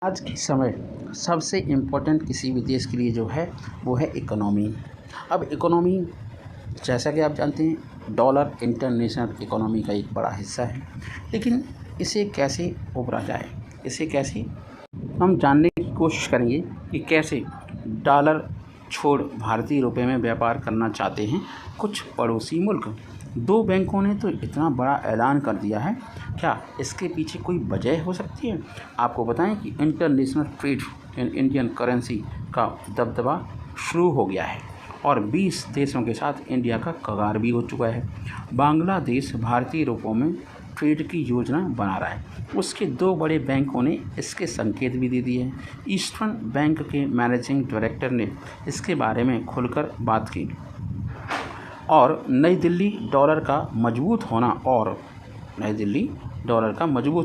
आज के समय सबसे इम्पोर्टेंट किसी भी देश के लिए जो है वो है इकोनॉमी। अब इकोनॉमी, जैसा कि आप जानते हैं, डॉलर इंटरनेशनल इकोनॉमी का एक बड़ा हिस्सा है। लेकिन इसे कैसे उभरा जाए, इसे कैसे हम जानने की कोशिश करेंगे कि कैसे डॉलर छोड़ भारतीय रुपए में व्यापार करना चाहते हैं कुछ पड़ोसी मुल्क। दो बैंकों ने तो इतना बड़ा ऐलान कर दिया है, क्या इसके पीछे कोई वजह हो सकती है? आपको बताएं कि international trade in Indian currency का दबदबा शुरू हो गया है और 20 देशों के साथ इंडिया का करार भी हो चुका है। बांग्लादेश भारतीय रुपयों में ट्रेड की योजना बना रहा है। उसके दो बड़े बैंकों ने इसके संकेत भी दे दिए हैं। ईस्टर्न बैंक के मैनेजिंग डायरेक्टर ने इसके बारे में खुलकर बात की और नई दिल्ली डॉलर का मजबूत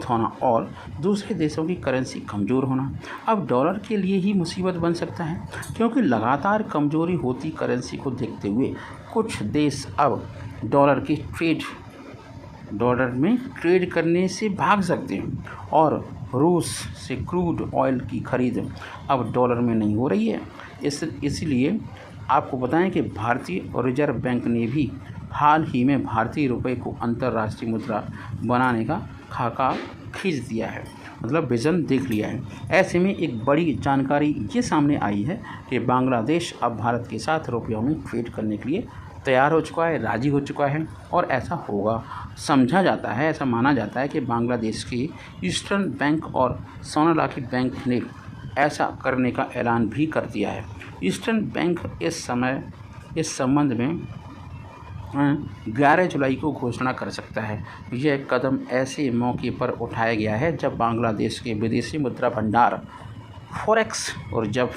होना और दूसरे देशों की करेंसी कमज़ोर होना अब डॉलर के लिए ही मुसीबत बन सकता है, क्योंकि लगातार कमज़ोरी होती करेंसी को देखते हुए कुछ देश अब डॉलर में ट्रेड करने से भाग सकते हैं और रूस से क्रूड ऑयल की खरीद अब डॉलर में नहीं हो रही है। इसलिए आपको बताएं कि भारतीय रिजर्व बैंक ने भी हाल ही में भारतीय रुपये को अंतर्राष्ट्रीय मुद्रा बनाने का खाका खींच दिया है, मतलब विज़न देख लिया है। ऐसे में एक बड़ी जानकारी ये सामने आई है कि बांग्लादेश अब भारत के साथ रुपयों में ट्रेड करने के लिए तैयार हो चुका है, राज़ी हो चुका है और ऐसा होगा। ऐसा माना जाता है कि बांग्लादेश की ईस्टर्न बैंक और सोनालिका बैंक ने ऐसा करने का ऐलान भी कर दिया है। ईस्टर्न बैंक इस संबंध में 11 जुलाई को घोषणा कर सकता है। यह कदम ऐसे मौके पर उठाया गया है जब बांग्लादेश के विदेशी मुद्रा भंडार फॉरेक्स और जब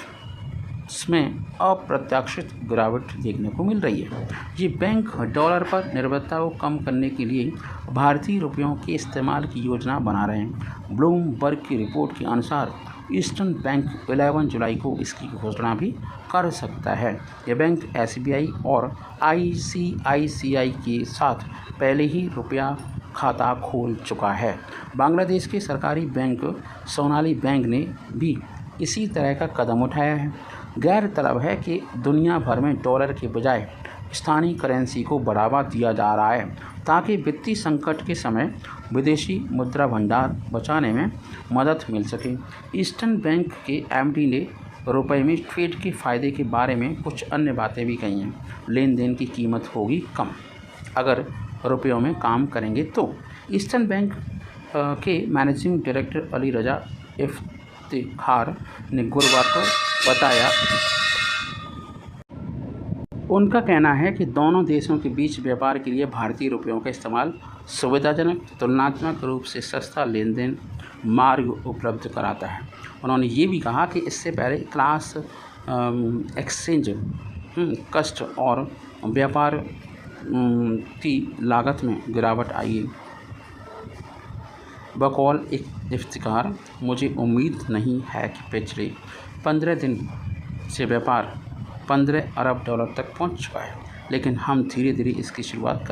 इसमें अप्रत्याशित गिरावट देखने को मिल रही है। ये बैंक डॉलर पर निर्भरता को कम करने के लिए भारतीय रुपयों के इस्तेमाल की योजना बना रहे हैं। ब्लूमबर्ग की रिपोर्ट के अनुसार ईस्टर्न बैंक 11 जुलाई को इसकी घोषणा भी कर सकता है। यह बैंक SBI और ICICI के साथ पहले ही रुपया खाता खोल चुका है। बांग्लादेश के सरकारी बैंक सोनाली बैंक ने भी इसी तरह का कदम उठाया है। गौरतलब है कि दुनिया भर में डॉलर के बजाय स्थानीय करेंसी को बढ़ावा दिया जा रहा है ताकि वित्तीय संकट के समय विदेशी मुद्रा भंडार बचाने में मदद मिल सके। ईस्टर्न बैंक के MD ने रुपए में ट्रेड के फ़ायदे के बारे में कुछ अन्य बातें भी कही हैं। लेन देन की कीमत होगी कम अगर रुपयों में काम करेंगे तो। ईस्टर्न बैंक के मैनेजिंग डायरेक्टर अली रजा इफ्तिखार ने गुरुवार को बताया, उनका कहना है कि दोनों देशों के बीच व्यापार के लिए भारतीय रुपयों का इस्तेमाल सुविधाजनक, तुलनात्मक रूप से सस्ता लेन देन मार्ग उपलब्ध कराता है। उन्होंने ये भी कहा कि इससे पहले क्लास एक्सचेंज कस्ट और व्यापार की लागत में गिरावट आई। बकौल इफ्तिखार, मुझे उम्मीद नहीं है कि पिछले 15 दिन से व्यापार $15 अरब तक पहुंच चुका है, लेकिन हम धीरे धीरे इसकी शुरुआत करें।